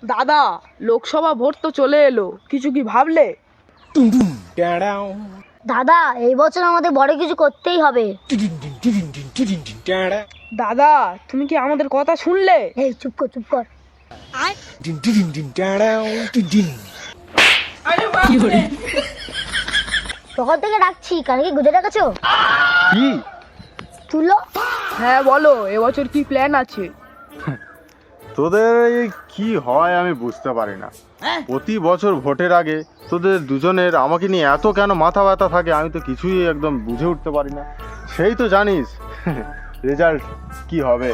দাদা, লোকসভা ভোট তো চলে এলো, কিছু কি ভাবলে? দাদা, এই বছর আমাদের বড় কিছু করতেই হবে। দাদা, তুমি কি আমাদের কথা শুনলে? এই চুপ কর চুপ কর। তখন থেকে ডাকছি, কানে কি গুঁজে রেখেছো? কি তুলো। হ্যাঁ বলো, এবছর কি প্ল্যান আছে? তোদের এই কি হয় আমি বুঝতে পারি না। প্রতি বছর ভোটের আগে তোদের দুজনের আমাকে নিয়ে এত কেন মাথা ব্যথা থাকে, আমি তো কিছুই একদম বুঝে উঠতে পারি না। সেই তো জানিস রেজাল্ট কি হবে।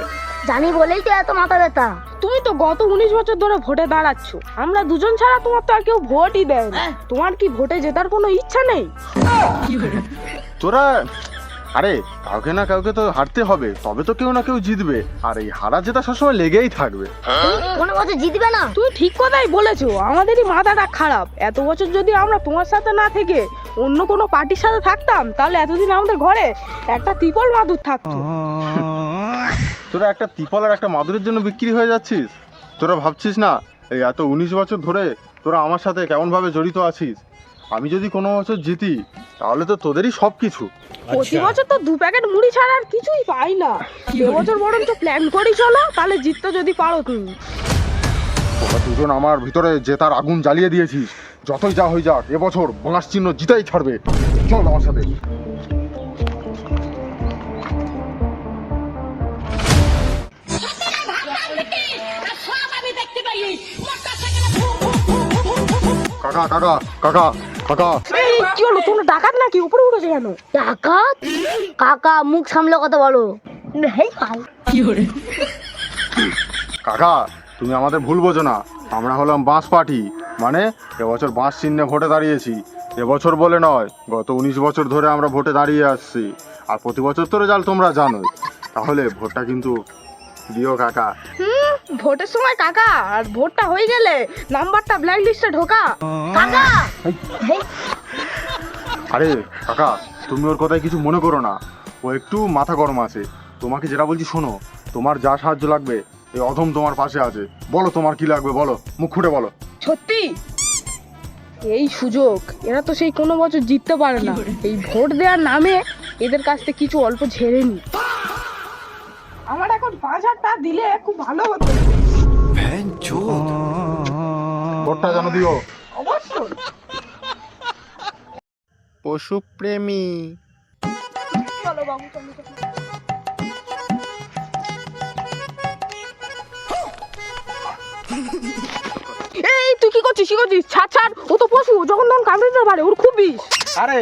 জানি বলেই তো এত মাথা ব্যথা। তুমি তো গত 19 বছর ধরে ভোটে দাঁড়াচ্ছ, আমরা দুজন ছাড়া তোমার তো আর কেউ ভোটই দেয় না। তোমার কি ভোটে জেতার কোনো ইচ্ছা নেই? তোরা আরে কাউকে না কাউকে তো হারতে হবে, তবে তো কেউ না কেউ জিতবে, আর এই হারা জেতা সবসময় লেগেই থাকবে। কোনো বছর জিতবে না। তুই ঠিক কথাই বলেছো, আমাদেরই মাথাটা খারাপ। এত বছর যদি আমরা তোমার সাথে না থেকে অন্য কোনো পার্টির সাথে থাকতাম, তাহলে এতদিন আমাদের ঘরে একটা ত্রিপল মাদুর থাকতো। তোরা একটা তিপল আর একটা মাদুরের জন্য বিক্রি হয়ে যাচ্ছিস? তোরা ভাবছিস না এই এত 19 বছর ধরে তোরা আমার সাথে কেমন ভাবে জড়িত আছিস? আমি যদি কোনো বছর জিতি তাহলে তো তোদেরই সব কিছু। প্রতি বছর তো 2 প্যাকেট মুড়ি ছাড়া আর কিছুই পাই না। এবছর বরঞ্চ প্ল্যান করি, চলো তাহলে জিততে যদি পারো তুমি। তোরা দুজন আমার ভিতরে জেতার আগুন জ্বালিয়ে দিয়েছিস। যতই যা হয়ে যাক, এবছর বাঁশ চিহ্ন জিতাই ছাড়বে। চল আমার সাথে। কাকা কাকা কাকা কাকা এই কি হলো, তোমরা ডাকাত নাকি? উপরে উঠেছে কেন? ডাকাত? কাকা, মুখ সামলে কথা বলো। হেই মাল। কাকা, তুমি আমাদের ভুল বোঝো না। আমরা হলাম বাঁশ পার্টি, মানে এবছর বাঁশ চিহ্নে ভোটে দাঁড়িয়েছি। এবছর বলে নয়, গত 19 বছর ধরে আমরা ভোটে দাঁড়িয়ে আসছি, আর প্রতি বছর তো রেজাল্ট তোমরা জানোই। তাহলে ভোটটা কিন্তু দিও কাকা। ভোটের সময় কাকা, আর ভোটটা হয়ে গেলে নাম্বারটা ব্ল্যাক লিস্টে ঢোকা। কাকা। হেই। আরে কাকা, তুমি ওর কথায় কিছু মনে করো না, ও একটু মাথা গরম আছে। তোমাকে যেটা বলছি শোনো, তোমার যা সাহায্য লাগবে এই অধম তোমার পাশে আছে। বলো তোমার কি লাগবে, বলো, মুখ ফুটে বলো। সত্যি এই সুযোগ, এরা তো সেই কোনো বছর জিততে পারে না। এই ভোট দেওয়ার নামে এদের কাছ থেকে কিছু অল্প ঝেড়ে নি। আমার এখন 5,000 টাকা দিলে খুব ভালো হতো। ভোটটা জানো দিও। অবশ্যই। পশুপ্রেমী। চলো বাবু, চলো চলো। এই তুই কি করছিস? ছাড় ছাড়, ও তো পশু, যখন তখন কামড়ে দিতে পারে, ওর খুব বিষ। আরে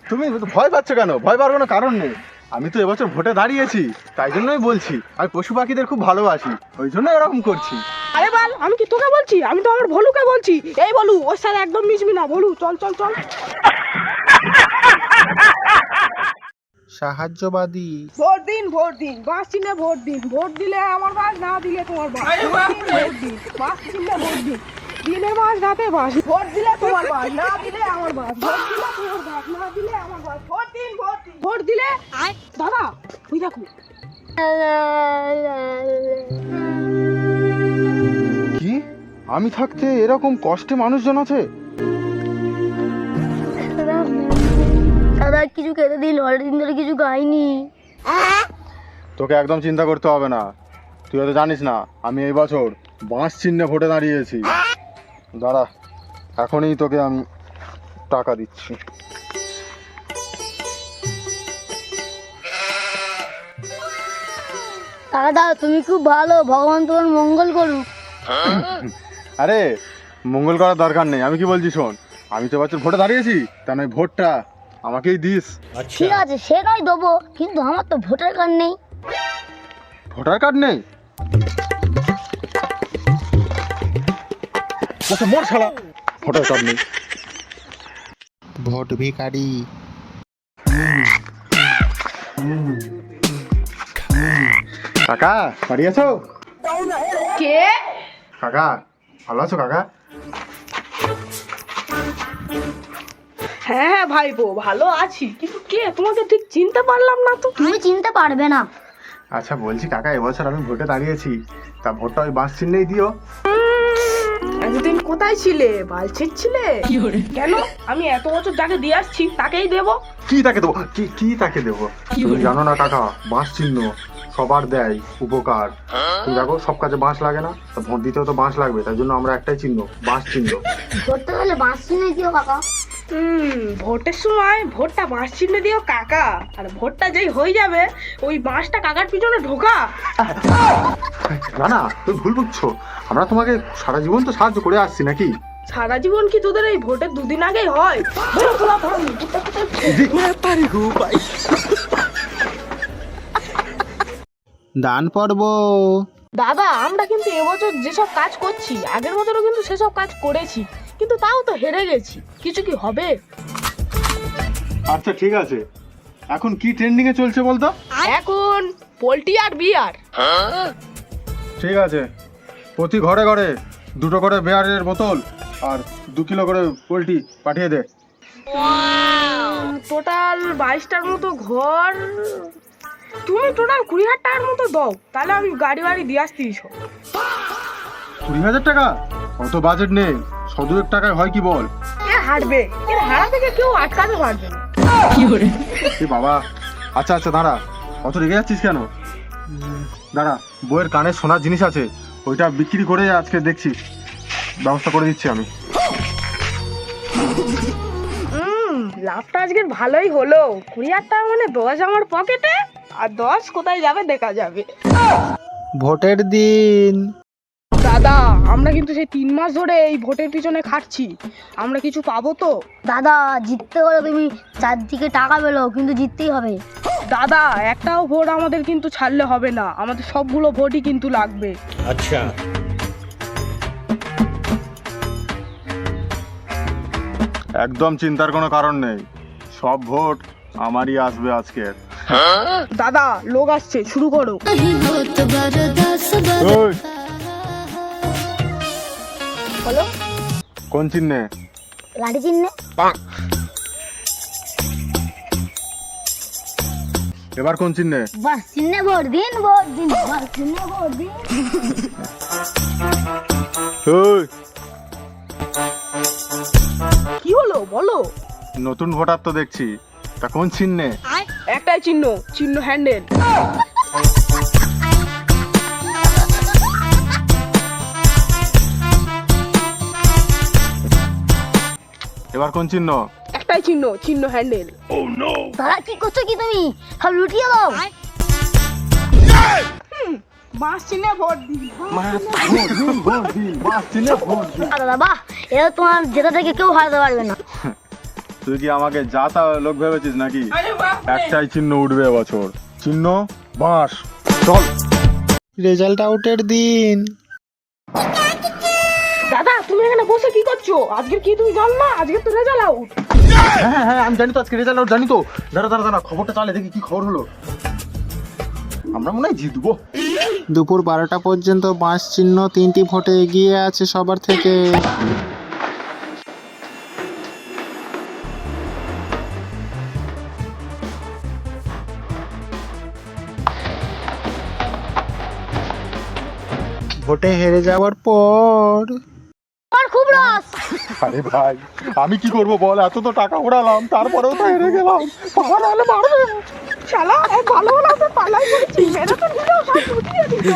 তুমি ভয় পাচ্ছ কেন? ভয় পাওয়ার কোনো কারণ নেই। আমি তো এবছর ভোটে দাঁড়িয়েছি, তাই জন্যই বলছি। আমি পশু পাখিদের খুব ভালোবাসি, ওই জন্য এরকম করছি। আরে বাল, আমি কি তোকে বলছি? আমি তো আমার ভলুকে বলছি। এই বলু, ওর সাথে একদম মিশবি না। বলু, চল চল চল। সাহায্যবাদী। ভোট দিন, ভোট দিন, বাস চিহ্নে ভোট দিন। ভোট দিলে আমার বাস, না দিলে তোমার বাস। ভোট দিন, বাস চিহ্নে ভোট দিন। দিনে বাস, রাতে বাস। ভোট দিলে তোমার বাস, না দিলে আমার বাস। ভোট দিলে তোমার বাস, না দিলে আমার বাস। ভোট দিন, ভোট দিন। ভোট দিলে দাদা, ওই দেখো। কি আমি থাকতে এরকম কষ্টে মানুষজন আছে? দাদা, কিছু খেতে দিন, অনেকদিন ধরে কিছু খাইনি। তোকে একদম চিন্তা করতে হবে না। তুই হয়তো জানিস না, আমি এই বছর বাঁশ চিহ্নে ভোটে দাঁড়িয়েছি। দাঁড়া, এখনই তোকে আমি টাকা দিচ্ছি। দাদা, তুমি খুব ভালো, ভগবান তোমার মঙ্গল করুক। আরে মঙ্গল করার দরকার নেই। আমি কি বলছি শোন, আমি তো এবছর ভোটে দাঁড়িয়েছি, তা নয় ভোটটা আমাকেই দিস। ঠিক আছে, সে নয় দেবো, কিন্তু আমার তো ভোটার কার্ড নেই। ভোটার কার্ড নেই? মোর শালা, ভোটার কার্ড নেই। ভোট ভিখারি। কাকা বাড়ি আছো? কে? কাকা ভালো আছো কাকা? হ্যাঁ ভাইপো, ভালো আছি, কিন্তু কে? তোমাকে ঠিক চিনতে পারলাম না তো। তুমি চিনতে পারবে না। আচ্ছা বলছি কাকা, এবছর আমি ভোটে দাঁড়িয়েছি, তা ভোটটা ওই বাস চিহ্নেই দিও। এতদিন কোথায় ছিলে? বাল ছিঁড়ছিলে কেন? আমি এত বছর যাকে দিয়ে আসছি তাকেই দেবো। কি তাকে দেবো? কি তাকে দেবো? তুমি জানো না কাকা, বাঁশ চিহ্ন সবার দেয় উপকার। তুমি দেখো সব কাজে বাঁশ লাগে না, তা ভোট দিতেও তো বাঁশ লাগবে, তাই জন্য আমরা একটাই চিহ্ন, বাঁশ চিহ্ন। ধরতে গেলে বাঁশ চিহ্নে দিও কাকা। ভোটের সময় ভোটটা বাঁশ চিহ্নে দিও কাকা, আর ভোটটা যেই হয়ে যাবে ওই বাঁশটা কাকার পিছনে ঢোকা। না না, তুমি ভুল বুঝছো। আমরা তোমাকে সারা জীবন তো সাহায্য করে আসছি নাকি? সারা জীবন কি তোদের এই ভোটের দুদিন আগেই হয়? দান পর্ব। দাদা, আমরা কিন্তু এবছর যেসব কাজ করছি আগের বছরও কিন্তু সেসব কাজ করেছি, কিন্তু তাও তো হেরে গেছি। কিছু কি হবে? আচ্ছা ঠিক আছে, এখন কি ট্রেন্ডিং এ চলছে বলতো? এখন পোল্ট্রি আর বিয়ার। ঠিক আছে, প্রতি ঘরে ঘরে 2টো করে বিয়ারের বোতল আর 2 কিলো করে পোলট্রি পাঠিয়ে দে। টোটাল 22টার মতো ঘর। তুমি টোটাল 20,000 টাকার মতো দাও, তাহলে আমি গাড়ি বাড়ি দিয়ে আসতেই। 20,000 টাকা? অত বাজেট নেই, 100 টাকায় হয় কি বল? এ হারবে, এর হারা থেকে কেউ আটকাতে পারবে না। এ বাবা, আচ্ছা আচ্ছা দাঁড়া, অত রেগে যাচ্ছিস কেন? দাঁড়া, বইয়ের কানে সোনার জিনিস আছে, ওইটা বিক্রি করে আজকে দেখছি ব্যবস্থা করে দিচ্ছি আমি। লাভটা আজকের ভালোই হলো। 20,000 টাকা মানে 10 আমার পকেটে, আর 10 কোথায় যাবে দেখা যাবে। ভোটের দিন। দাদা, আমরা কিন্তু সেই 3 মাস ধরে এই ভোটের পিছনে খাটছি, আমরা কিছু পাবো তো? দাদা, জিততে হলে তুমি চারদিকে টাকা পেলো, কিন্তু জিততেই হবে। দাদা, একটাও ভোট আমাদের কিন্তু ছাড়লে হবে না, আমাদের সবগুলো ভোটই কিন্তু লাগবে। अच्छा। একদম চিন্তার কোনো কারণ নেই, সব ভোট আমারই আসবে আজকে। দাদা, লোক আসছে, শুরু করো। ওই, বলো। কোন চিহ্নে? লাঠি চিহ্নে। এবার কোন চিহ্নে? বাস চিহ্নে ভোট দিন, ভোট দিন, বাস চিহ্নে ভোট দিন। ওই, কি হলো বলো? নতুন ভোটার তো দেখছি, তা কোন চিহ্নে? একটাই চিহ্ন, চিহ্ন হ্যান্ডেল। এবার কোন চিহ্ন? একটাই চিহ্ন, চিহ্ন হ্যান্ডেল। দাদা, কি করছো কি তুমি? সব লুটিয়ে দাও। বাস চিহ্নে ভোট দিন। দাদা বাহ, এটা তোমার জেতা থেকে কেউ হারাতে পারবে না। তুই কি আমাকে যা তা লোক ভেবেছিস নাকি? একটাই চিহ্ন উঠবে এবছর, চিহ্ন বাঁশ। চল। রেজাল্ট আউটের দিন। দাদা, তুমি এখানে বসে কি করছো? আজকের কি তুমি জানো না? আজকে তো রেজাল্ট আউট। হ্যাঁ হ্যাঁ, আমি জানি তো আজকে রেজাল্ট আউট, জানি তো। দাঁড়া দাঁড়া দাঁড়া, খবরটা চালে দেখি কি খবর হলো। আমরা মনে হয় জিতবো। দুপুর 12টা পর্যন্ত বাঁশ চিহ্ন 3টি ভোটে এগিয়ে আছে সবার থেকে। ভোটে হেরে যাওয়ার পর আমার খুব রস। আরে ভাই, আমি কি করব বল? এত তো টাকা উড়ালাম, তারপরেও তো হেরে গেলাম। বাবা নাহলে মারবে। শালা, এক ভালো ভালো পালাই করেছি, মেরে তো দিলেও সব লুটিয়ে দিল।